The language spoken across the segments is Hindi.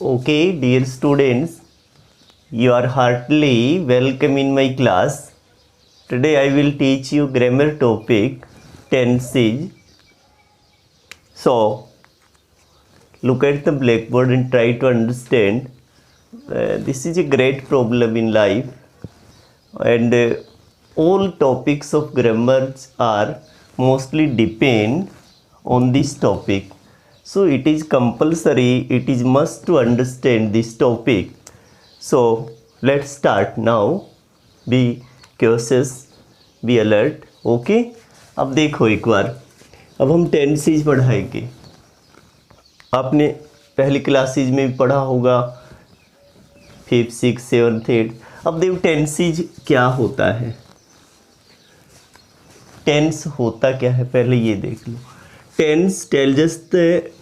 Okay, dear students, you are heartily welcome in my class. Today I will teach you grammar topic tenses. So, look at the blackboard and try to understand. This is a great problem in life, and all topics of grammar are mostly depend on this topic. So it is compulsory, it is must to understand this topic. So let's start now. Be cautious, be alert. Okay, अब देखो एक बार, अब हम टेंसेज पढ़ाएंगे. आपने पहली क्लासेज में भी पढ़ा होगा, 5th 6th 7th 8th. अब देखो टेंसेज क्या होता है. टेंस होता क्या है पहले ये देख लो. Tense tells us the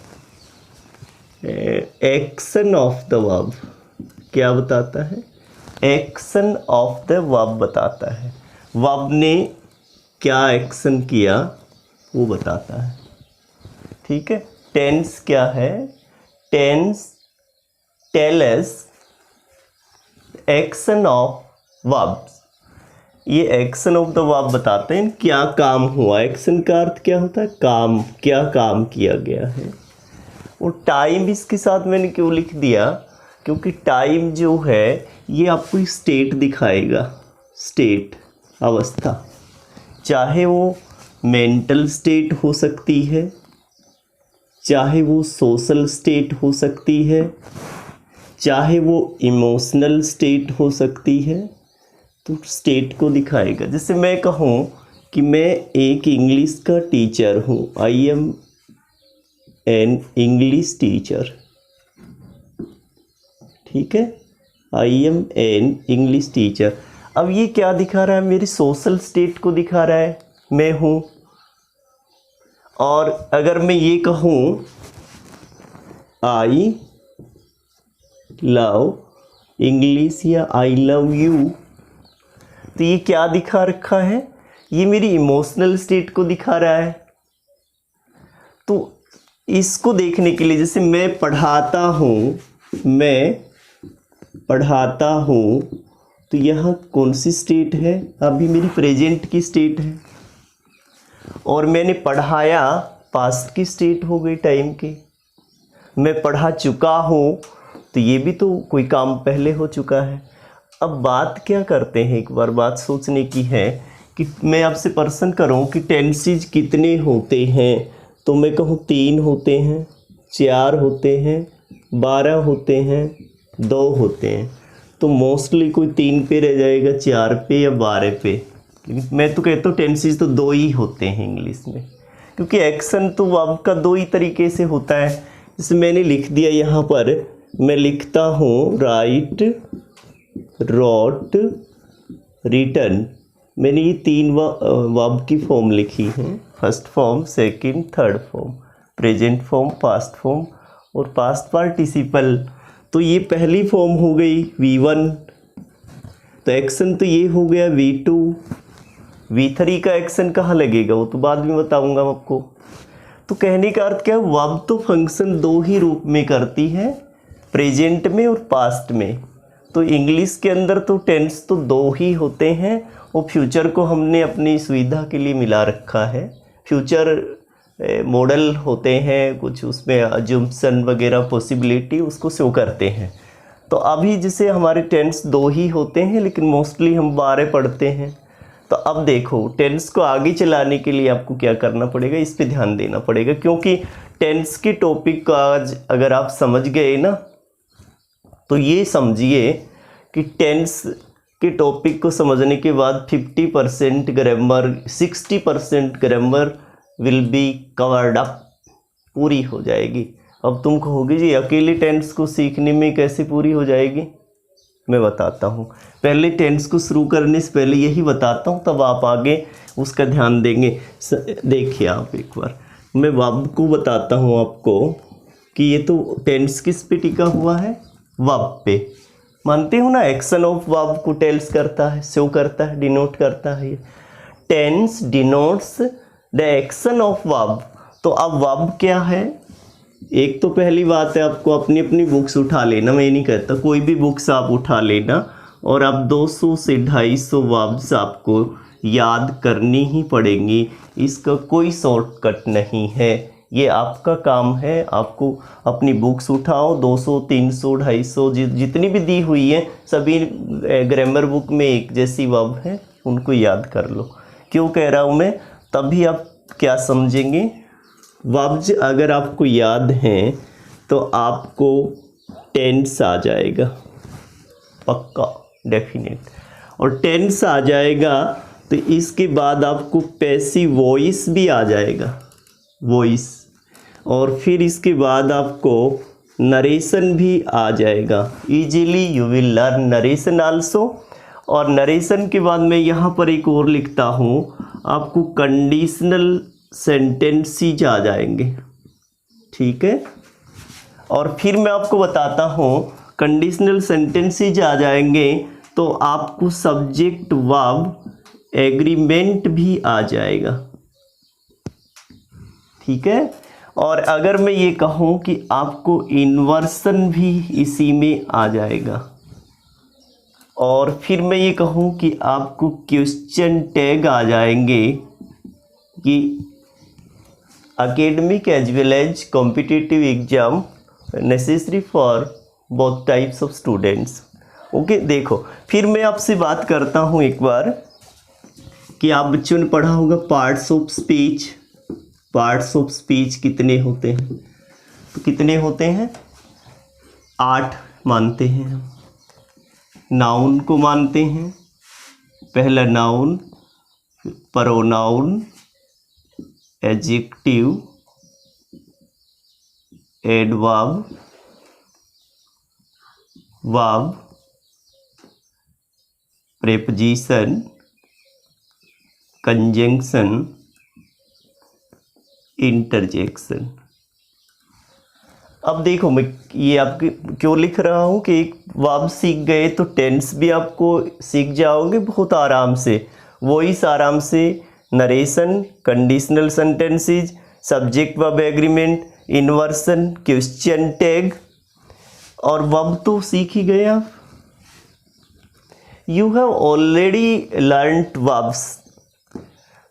action of the verb. क्या बताता है? एक्शन ऑफ द वर्ब बताता है. वर्ब ने क्या एक्शन किया वो बताता है. ठीक है. टेंस क्या है? Tense tell us action of verbs. ये एक्शन ऑफ द वर्ब बताते हैं क्या काम हुआ. एक्शन का अर्थ क्या होता है? काम. क्या काम किया गया है. और टाइम इसके साथ मैंने क्यों लिख दिया? क्योंकि टाइम जो है ये आपको स्टेट दिखाएगा. स्टेट, अवस्था. चाहे वो मेंटल स्टेट हो सकती है, चाहे वो सोशल स्टेट हो सकती है, चाहे वो इमोशनल स्टेट हो सकती है. तो स्टेट को दिखाएगा. जैसे मैं कहूँ कि मैं एक इंग्लिश का टीचर हूँ. I am an English teacher. ठीक है. I am an English teacher. अब ये क्या दिखा रहा है? मेरी सोशल स्टेट को दिखा रहा है. मैं हूँ. और अगर मैं ये कहूँ आई लव इंग्लिश या आई लव यू, तो ये क्या दिखा रखा है? ये मेरी इमोशनल स्टेट को दिखा रहा है. तो इसको देखने के लिए, जैसे मैं पढ़ाता हूँ, मैं पढ़ाता हूँ, तो यहाँ कौन सी स्टेट है? अभी मेरी प्रेजेंट की स्टेट है. और मैंने पढ़ाया, पास्ट की स्टेट हो गई टाइम की. मैं पढ़ा चुका हूँ, तो ये भी तो कोई काम पहले हो चुका है. अब बात क्या करते हैं, एक बार बात सोचने की है कि मैं आपसे प्रश्न करूं कि टेंसेज कितने होते हैं, तो मैं कहूँ 3 होते हैं, 4 होते हैं, 12 होते हैं, 2 होते हैं. तो मोस्टली कोई 3 पे रह जाएगा, 4 पे या 12 पे. मैं तो कहता हूँ टेंसेज तो 2 ही होते हैं इंग्लिश में, क्योंकि एक्शन तो वर्ब का 2 ही तरीके से होता है. जैसे मैंने लिख दिया यहाँ पर, मैं लिखता हूँ राइट, रोट, रिटर्न. मैंने ये 3 वर्ब की फॉर्म लिखी है. First form, second, third form. Present form, past form और पास्ट पार्टिसिपल. तो ये पहली फॉर्म हो गई V1. तो एक्शन तो ये हो गया V2. V3 का एक्शन कहाँ लगेगा वो तो बाद में बताऊंगा आपको. तो कहने का अर्थ क्या है? वर्ब तो फंक्शन 2 ही रूप में करती है, प्रेजेंट में और पास्ट में. तो इंग्लिश के अंदर तो टेंस तो 2 ही होते हैं. और फ्यूचर को हमने अपनी सुविधा के लिए मिला रखा है. फ्यूचर मॉडल होते हैं कुछ, उसमें अजम्पशन वगैरह पॉसिबिलिटी उसको शो करते हैं. तो अभी जैसे हमारे टेंस 2 ही होते हैं, लेकिन मोस्टली हम 12 पढ़ते हैं. तो अब देखो टेंस को आगे चलाने के लिए आपको क्या करना पड़ेगा, इस पे ध्यान देना पड़ेगा. क्योंकि टेंस के टॉपिक का आज अगर आप समझ गए ना, तो ये समझिए कि टेंस के टॉपिक को समझने के बाद 50% grammar, 60% grammar will be covered up, पूरी हो जाएगी. अब तुम कहोगे जी अकेले टेंस को सीखने में कैसे पूरी हो जाएगी? मैं बताता हूँ. पहले टेंस को शुरू करने से पहले यही बताता हूँ, तब आप आगे उसका ध्यान देंगे. देखिए आप एक बार, मैं वर्ब को बताता हूँ आपको कि ये तो टेंस किस पे टिका हुआ है? वर्ब पे. मानते हो ना, एक्शन ऑफ वर्ब को टेल्स करता है, शो करता है, डिनोट करता है. ये tense denotes the action of verb. तो अब वर्ब क्या है? एक तो पहली बात है आपको अपनी अपनी बुक्स उठा लेना, मैं ये नहीं कहता, कोई भी बुक्स आप उठा लेना और आप 200 से 250 वर्ब्स आपको याद करनी ही पड़ेंगी। इसका कोई शॉर्टकट नहीं है, ये आपका काम है। आपको अपनी बुक्स उठाओ, 200 300 250 जितनी भी दी हुई है सभी ग्रामर बुक में एक जैसी वर्ब है, उनको याद कर लो। क्यों कह रहा हूँ मैं, तभी आप क्या समझेंगे। वर्ब्स अगर आपको याद हैं तो आपको टेंस आ जाएगा पक्का, डेफिनेट। और टेंस आ जाएगा तो इसके बाद आपको पैसिव वॉइस भी आ जाएगा, वॉइस। और फिर इसके बाद आपको नरेशन भी आ जाएगा। Easily you will learn narration also. और नरेशन के बाद मैं यहाँ पर एक और लिखता हूँ, आपको कंडीशनल सेंटेंसेस आ जाएंगे, ठीक है। और फिर मैं आपको बताता हूँ, कंडीशनल सेंटेंसेस आ जाएंगे तो आपको सब्जेक्ट वर्ब एग्रीमेंट भी आ जाएगा, ठीक है। और अगर मैं ये कहूँ कि आपको इन्वर्सन भी इसी में आ जाएगा, और फिर मैं ये कहूँ कि आपको क्वेश्चन टैग आ जाएंगे कि academic as well as competitive exam necessary for both types of students. Okay, देखो फिर मैं आपसे बात करता हूँ एक बार कि आप बच्चों ने पढ़ा होगा parts of speech. Parts of speech कितने होते हैं, तो कितने होते हैं, 8 मानते हैं हम। नाउन को मानते हैं, पहला noun, pronoun, adjective, adverb, verb, preposition, conjunction, interjection. अब देखो मैं ये आपके क्यों लिख रहा हूँ कि एक वर्ब सीख गए तो टेंस भी आपको सीख जाओगे बहुत आराम से, वॉइस आराम से, narration, conditional sentences, subject verb agreement, inversion, question tag, और वर्ब तो सीख ही गए आप। You have already learned verbs.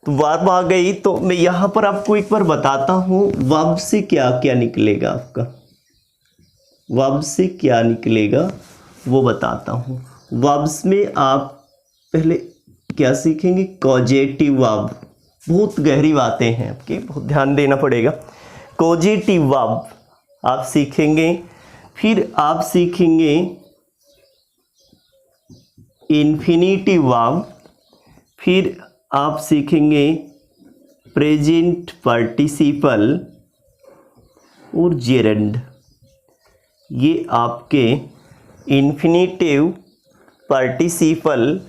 तो वर्ब आ गई, तो मैं यहाँ पर आपको एक बार बताता हूँ वर्ब से क्या क्या निकलेगा आपका, वर्ब से क्या निकलेगा वो बताता हूँ। वर्ब्स में आप पहले क्या सीखेंगे, कॉजेटिव वर्ब, बहुत गहरी बातें हैं आपकी, बहुत ध्यान देना पड़ेगा। कॉजेटिव वर्ब आप सीखेंगे, फिर आप सीखेंगे इन्फिनिटिव वर्ब, फिर आप सीखेंगे प्रेजेंट पार्टिसिपल और जेरेंड। ये आपके इन्फिनिटिव, पार्टिसिपल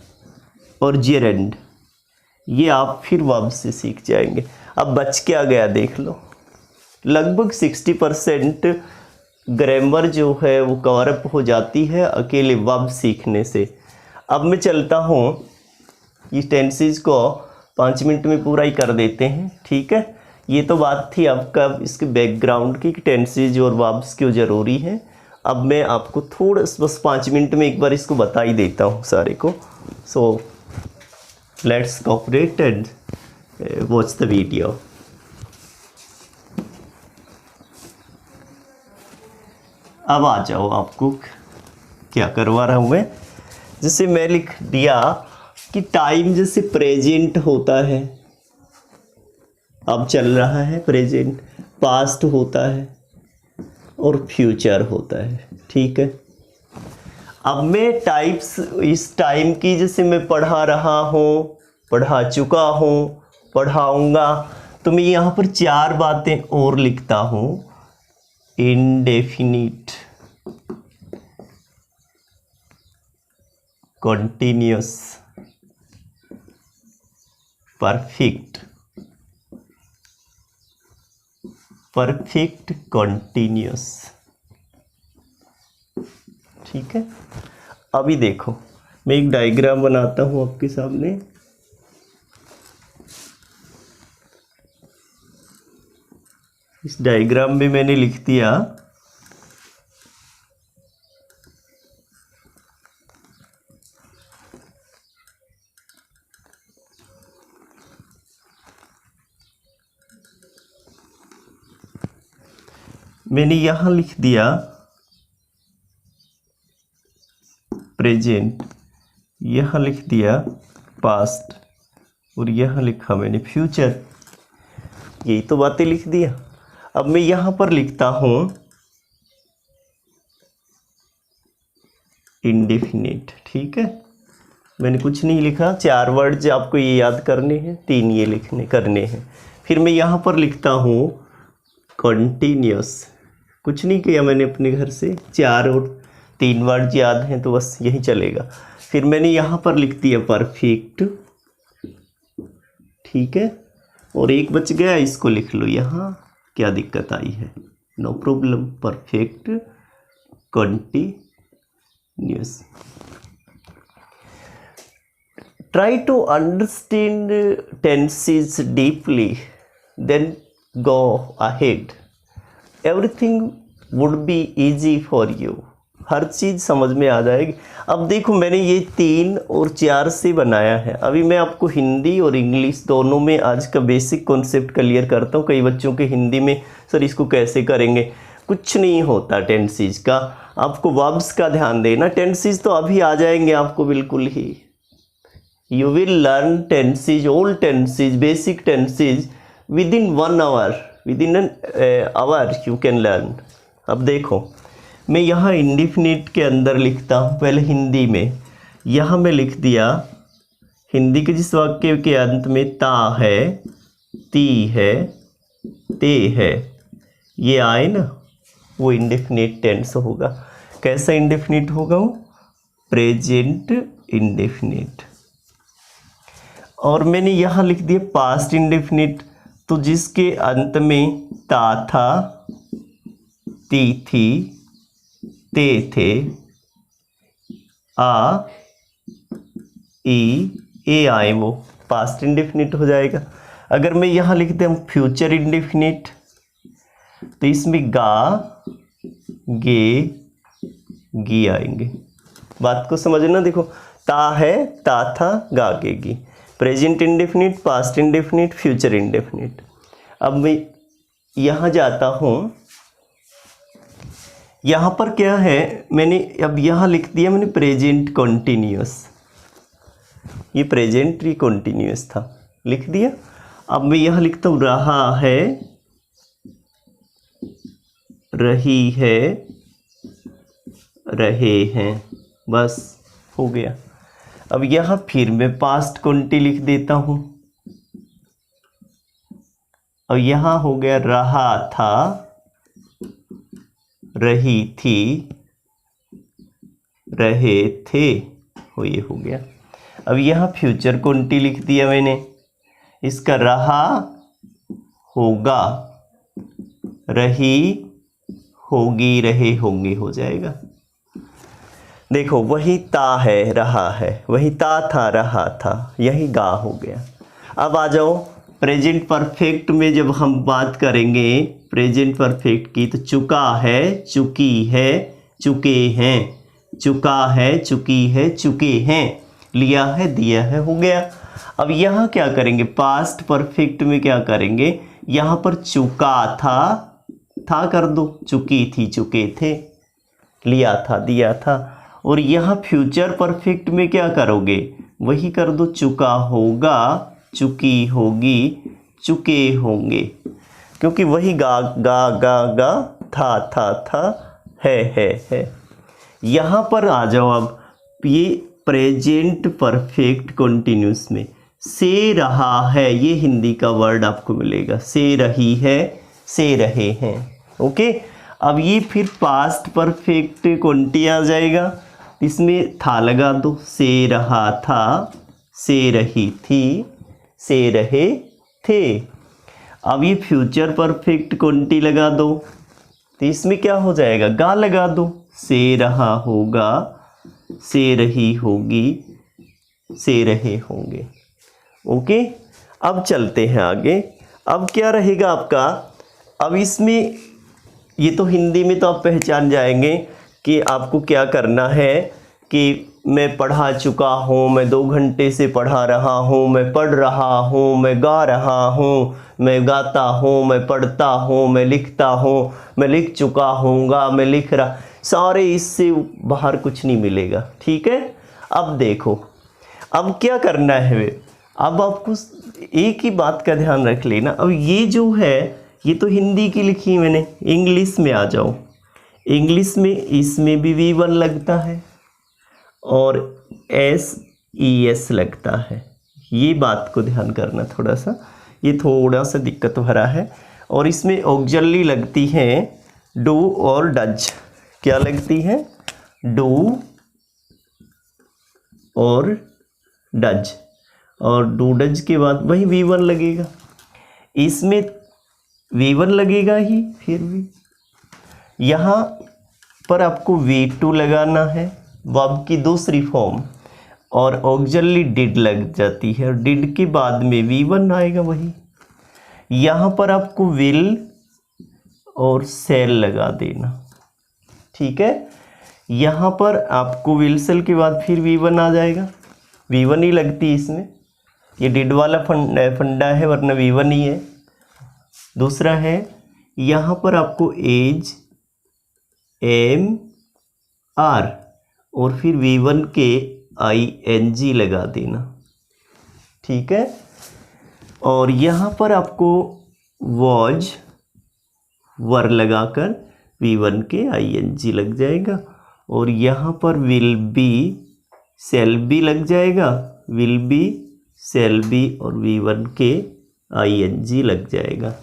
और जेरेंड, ये आप फिर वर्ब से सीख जाएंगे। अब बच क्या गया देख लो, लगभग 60% ग्रामर जो है वो कवर अप हो जाती है अकेले वर्ब सीखने से। अब मैं चलता हूँ, इस टेंसेस को 5 मिनट में पूरा ही कर देते हैं, ठीक है। ये तो बात थी आपका इसके बैकग्राउंड की कि टेंसेस और वर्ब्स क्यों ज़रूरी है। अब मैं आपको थोड़ा बस 5 मिनट में एक बार इसको बता ही देता हूँ सारे को। So let's cooperate and watch the video. अब आ जाओ, आपको क्या करवा रहा हूँ मैं, जैसे मैं लिख दिया कि टाइम जैसे प्रेजेंट होता है, अब चल रहा है प्रेजेंट, पास्ट होता है और फ्यूचर होता है, ठीक है। अब मैं टाइप्स इस टाइम की जैसे मैं पढ़ा रहा हूँ, पढ़ा चुका हूँ, पढ़ाऊँगा, तो मैं यहाँ पर 4 बातें और लिखता हूँ। Indefinite, continuous, perfect, perfect continuous, ठीक है। अभी देखो मैं एक डायग्राम बनाता हूँ आपके सामने। इस डायग्राम में मैंने लिख दिया मैंने यहाँ लिख दिया प्रेजेंट, यहाँ लिख दिया पास्ट और यहाँ लिखा मैंने फ्यूचर। यही तो बातें लिख दिया। अब मैं यहाँ पर लिखता हूँ इंडेफिनिट। ठीक है, मैंने कुछ नहीं लिखा, 4 वर्ड्स आपको ये याद करने हैं, 3 ये करने हैं। फिर मैं यहाँ पर लिखता हूँ कॉन्टीन्यूस। कुछ नहीं किया मैंने अपने घर से, 4 और 3 वर्ड याद हैं तो बस यही चलेगा। फिर मैंने यहाँ पर लिख दिया परफेक्ट। ठीक है, और एक बच गया, इसको लिख लो यहाँ, क्या दिक्कत आई है, no problem, perfect continuous. Try to understand tenses deeply, then go ahead, everything would be easy for you. हर चीज़ समझ में आ जाएगी। अब देखो मैंने ये 3 और 4 से बनाया है। अभी मैं आपको हिंदी और इंग्लिश दोनों में आज का बेसिक कॉन्सेप्ट क्लियर करता हूँ। कई बच्चों के हिंदी में सर इसको कैसे करेंगे, कुछ नहीं होता टेंसेस का, आपको वर्ब्स का ध्यान देना। टेंसेस तो अभी आ जाएंगे आपको बिल्कुल ही। You will learn tenses, all tenses, basic tenses within 1 hour, within an hour you can learn. अब देखो मैं यहाँ इंडेफिनिट के अंदर लिखता हूँ, पहले हिंदी में। यहाँ मैं लिख दिया हिंदी के जिस वाक्य के अंत में ता है, ती है, ते है, ये आए ना, वो इंडेफिनिट टेंस होगा। कैसा इंडेफिनिट होगा वो? Present indefinite. और मैंने यहाँ लिख दिया पास्ट इंडेफिनिट, तो जिसके अंत में ता था, ती थी, ते थे, आ, ई, ए आए, वो पास्ट इंडेफिनिट हो जाएगा। अगर मैं यहाँ लिखते हैं फ्यूचर इंडेफिनिट, तो इसमें गा, गे, गी आएंगे। बात को समझना, देखो ता है, ता था, गा, गे, गी। Present indefinite, past indefinite, future indefinite. अब मैं यहाँ जाता हूँ, यहाँ पर क्या है, मैंने अब यहाँ लिख दिया मैंने प्रेजेंट कॉन्टीन्यूअस। ये प्रेजेंट कॉन्टीन्यूअस था, लिख दिया। अब मैं यहाँ लिखता हूँ रहा है, रही है, रहे हैं, बस हो गया। अब यहाँ फिर मैं पास्ट कॉन्टी लिख देता हूँ। अब यहाँ हो गया रहा था, रही थी, रहे थे, हो ये हो गया। अब यहाँ फ्यूचर कॉन्टी लिख दिया मैंने, इसका रहा, होगा, रही, होगी, रहे, होंगे हो जाएगा। देखो वही ता है, रहा है, वही ता था, रहा था, यही गा हो गया। अब आ जाओ प्रेजेंट परफेक्ट में। जब हम बात करेंगे प्रेजेंट परफेक्ट की, तो चुका है, चुकी है, चुके हैं, चुका है, चुकी है, चुके हैं, लिया है, दिया है, हो गया। अब यहाँ क्या करेंगे, पास्ट परफेक्ट में क्या करेंगे, यहाँ पर चुका था कर दो, चुकी थी, चुके थे, लिया था, दिया था। और यहाँ फ्यूचर परफेक्ट में क्या करोगे, वही कर दो, चुका होगा, चुकी होगी, चुके होंगे, क्योंकि वही गा गा गा गा, था, है। यहाँ पर आ जाओ। अब ये प्रेजेंट परफेक्ट कॉन्टिन्यूस में से रहा है, ये हिंदी का वर्ड आपको मिलेगा, से रही है, से रहे हैं। ओके, अब ये फिर पास्ट परफेक्ट कॉन्टी आ जाएगा, इसमें था लगा दो, से रहा था, से रही थी, से रहे थे। अब ये फ्यूचर परफेक्ट कॉन्टी लगा दो, तो इसमें क्या हो जाएगा, गा लगा दो, से रहा होगा, से रही होगी, से रहे होंगे। ओके, अब चलते हैं आगे। अब क्या रहेगा आपका, अब इसमें ये तो हिंदी में तो आप पहचान जाएंगे कि आपको क्या करना है कि मैं पढ़ा चुका हूँ, मैं 2 घंटे से पढ़ा रहा हूँ, मैं पढ़ रहा हूँ, मैं गा रहा हूँ, मैं गाता हूँ, मैं पढ़ता हूँ, मैं लिखता हूँ, मैं लिख चुका हूँगा, मैं लिख रहा, सारे इससे बाहर कुछ नहीं मिलेगा। ठीक है, अब देखो अब क्या करना है। अब आपको एक ही बात का ध्यान रख लेना। अब ये जो है ये तो हिंदी की लिखी मैंने, इंग्लिश में आ जाओ। इंग्लिश में इसमें भी V1 लगता है और SES लगता है। ये बात को ध्यान करना थोड़ा सा, ये थोड़ा सा दिक्कत भरा है। और इसमें ऑक्सिलरी लगती हैं डू और डज। क्या लगती है? डू और डज। और डू डज के बाद वही V1 लगेगा। इसमें V1 लगेगा ही, फिर भी यहाँ पर आपको V2 लगाना है, वर्ब की दूसरी फॉर्म, और ऑक्सिलरी डिड लग जाती है और डिड के बाद में V1 आएगा वही। यहाँ पर आपको विल और सेल लगा देना। ठीक है, यहाँ पर आपको विल सेल के बाद फिर V1 आ जाएगा। V1 ही लगती है इसमें, ये डिड वाला फंडा है वरना V1 ही है। दूसरा है यहाँ पर आपको एज एम आर और फिर V1 के ING लगा देना। ठीक है, और यहाँ पर आपको वॉज वर लगाकर V1 के ING लग जाएगा। और यहाँ पर विल बी सेल बी लग जाएगा, विल बी सेल बी और V1 के ING लग जाएगा।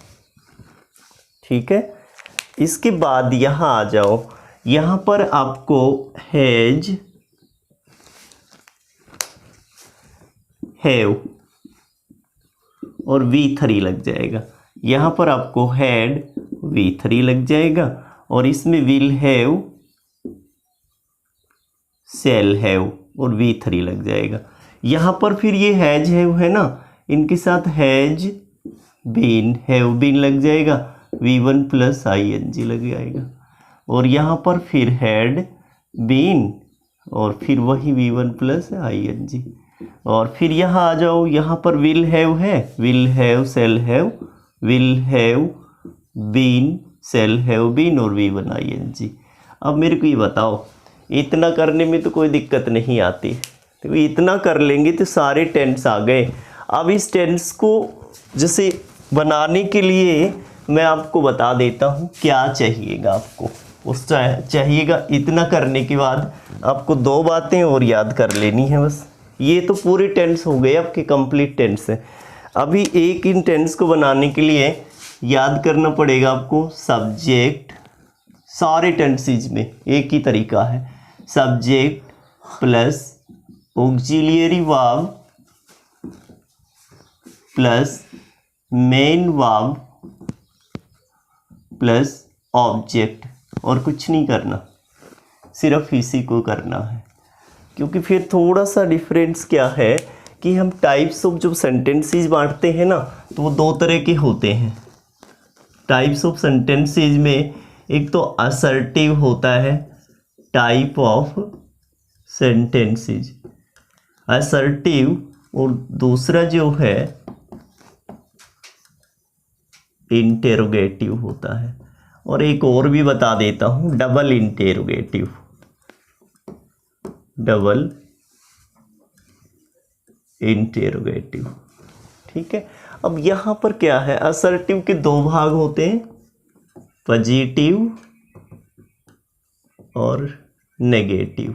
ठीक है, इसके बाद यहाँ आ जाओ। यहाँ पर आपको हैज हैव और V3 लग जाएगा। यहाँ पर आपको हैड V3 लग जाएगा और इसमें विल हैव सेल हैव और V3 लग जाएगा। यहाँ पर फिर ये हैज हैव है ना, इनके साथ हैज बीन हैव बीन लग जाएगा, V1 प्लस ING लग जाएगा। और यहाँ पर फिर हैड बीन और फिर वही V1 प्लस ING। और फिर यहाँ आ जाओ, यहाँ पर विल हैव है, will have shall have, will have been shall have been और V1 ING। अब मेरे को ये बताओ, इतना करने में तो कोई दिक्कत नहीं आती, तो इतना कर लेंगे तो सारे टेंस आ गए। अब इस टेंस को जैसे बनाने के लिए मैं आपको बता देता हूँ क्या चाहिएगा। आपको उस चाहिएगा, इतना करने के बाद आपको 2 बातें और याद कर लेनी है बस। ये तो पूरे टेंस हो गए आपके, कंप्लीट टेंस है। अभी एक इन टेंस को बनाने के लिए याद करना पड़ेगा आपको सब्जेक्ट। सारे टेंसेज में एक ही तरीका है, subject plus auxiliary verb plus main verb plus object, और कुछ नहीं करना, सिर्फ इसी को करना है। क्योंकि फिर थोड़ा सा डिफरेंस क्या है कि हम टाइप्स ऑफ जो सेंटेंसेस बांटते हैं ना, तो वो 2 तरह के होते हैं। टाइप्स ऑफ सेंटेंसेस में एक तो असर्टिव होता है, टाइप ऑफ सेंटेंसेस असर्टिव, और दूसरा जो है इंटेरोगेटिव होता है। और एक और भी बता देता हूँ, डबल इंटेरोगेटिव, डबल इंटेरोगेटिव। ठीक है, अब यहाँ पर क्या है, असर्टिव के 2 भाग होते हैं, पॉजिटिव और नेगेटिव।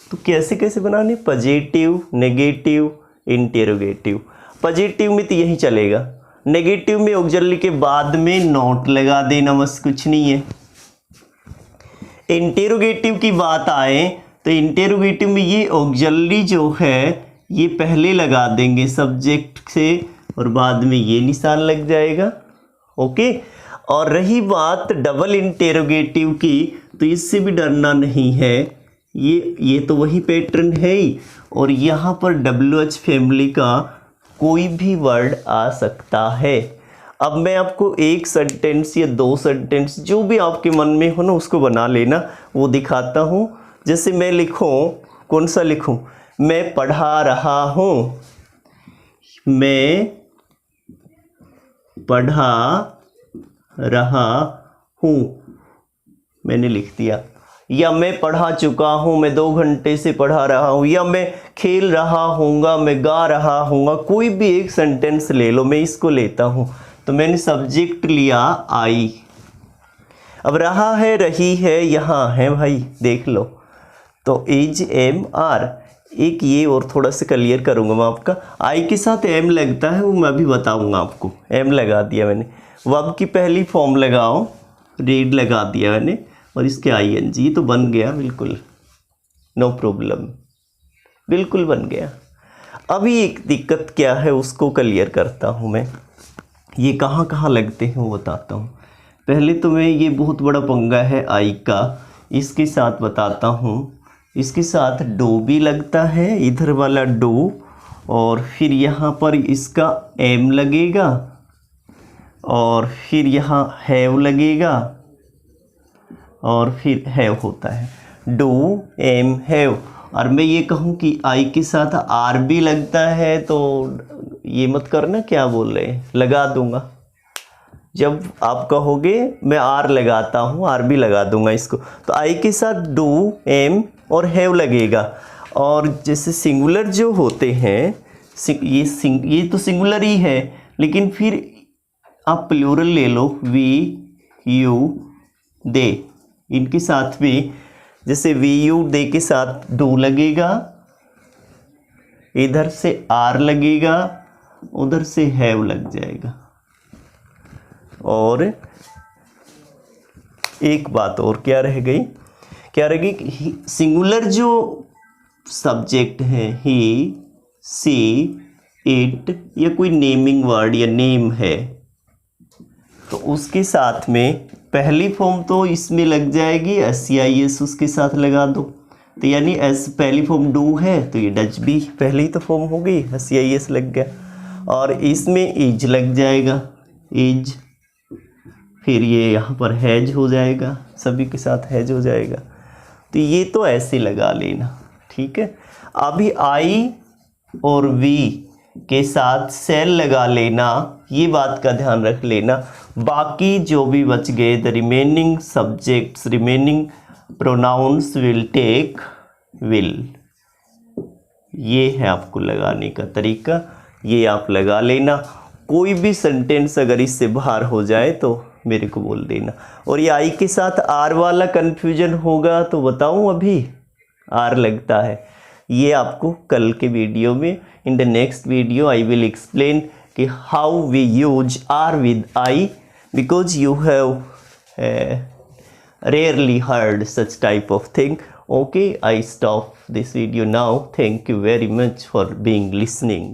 तो कैसे कैसे बनाने, पॉजिटिव, नेगेटिव, इंटेरोगेटिव। पॉजिटिव में तो यही चलेगा, नेगेटिव में ऑक्सिलरी के बाद में नॉट लगा देना, बस कुछ नहीं है। इंटेरोगेटिव की बात आए तो इंटेरोगेटिव में ये ऑक्सिलरी जो है ये पहले लगा देंगे सब्जेक्ट से और बाद में ये निशान लग जाएगा। ओके, और रही बात डबल इंटेरोगेटिव की, तो इससे भी डरना नहीं है, ये तो वही पैटर्न है ही। और यहाँ पर WH फैमिली का कोई भी वर्ड आ सकता है। अब मैं आपको एक सेंटेंस या दो सेंटेंस जो भी आपके मन में हो ना उसको बना लेना, वो दिखाता हूँ। जैसे मैं लिखूँ, कौन सा लिखूँ? मैं पढ़ा रहा हूँ, मैं पढ़ा रहा हूँ, मैंने लिख दिया। या मैं पढ़ा चुका हूँ, मैं 2 घंटे से पढ़ा रहा हूँ। या मैं खेल रहा हूँगा, मैं गा रहा हूँगा। कोई भी एक सेंटेंस ले लो, मैं इसको लेता हूँ। तो मैंने सब्जेक्ट लिया आई। अब रहा है, रही है, यहाँ है भाई, देख लो। तो इज, एम, आर। एक ये और थोड़ा सा क्लियर करूँगा मैं आपका। आई के साथ एम लगता है, वो मैं भी बताऊँगा आपको। एम लगा दिया मैंने। वर्ब की पहली फॉर्म लगाओ, रीड लगा दिया मैंने, और इसके आई एन जी। तो बन गया बिल्कुल, नो प्रॉब्लम, बिल्कुल बन गया। अभी एक दिक्कत क्या है उसको क्लियर करता हूँ मैं। ये कहाँ कहाँ लगते हैं वो बताता हूँ। पहले तो मैं ये बहुत बड़ा पंगा है आई का, इसके साथ बताता हूँ। इसके साथ डो भी लगता है, इधर वाला डो, और फिर यहाँ पर इसका एम लगेगा, और फिर यहाँ हैव लगेगा, और फिर हैव होता है, डू, एम, हैव। और मैं ये कहूँ कि आई के साथ आर भी लगता है, तो ये मत करना क्या बोल रहे हैं, लगा दूंगा। जब आप कहोगे मैं आर लगाता हूँ, आर भी लगा दूंगा इसको। तो आई के साथ डू, एम और हैव लगेगा। और जैसे सिंगुलर जो होते हैं, ये तो सिंगुलर ही है, लेकिन फिर आप प्लूरल ले लो, वी, यू, दे। इनके साथ भी जैसे वी, यू, दे के साथ डू लगेगा, इधर से आर लगेगा, उधर से हैव लग जाएगा। और एक बात और क्या रह गई, क्या रह गई? सिंगुलर जो सब्जेक्ट है, ही, सी, इट, या कोई नेमिंग वर्ड या नेम है, तो उसके साथ में पहली फॉर्म तो इसमें लग जाएगी SCIS, उसके साथ लगा दो। तो यानी एस पहली फॉर्म डू है, तो ये डच भी पहली तो फॉर्म हो गई, SCIS लग गया। और इसमें इज लग जाएगा, इज। फिर ये यहाँ पर हैज हो जाएगा, सभी के साथ हैज हो जाएगा। तो ये तो ऐसे लगा लेना, ठीक है। अभी आई और वी के साथ सेल लगा लेना, ये बात का ध्यान रख लेना। बाकी जो भी बच गए, the remaining subjects, remaining pronouns will take will. ये है आपको लगाने का तरीका, ये आप लगा लेना। कोई भी सेंटेंस अगर इससे बाहर हो जाए तो मेरे को बोल देना। और ये आई के साथ आर वाला कन्फ्यूजन होगा तो बताऊं, अभी आर लगता है। ये आपको कल के वीडियो में, in the next video I will explain कि how we use are with I, because you have rarely heard such type of thing. Okay, I stop this video now. Thank you very much for being listening.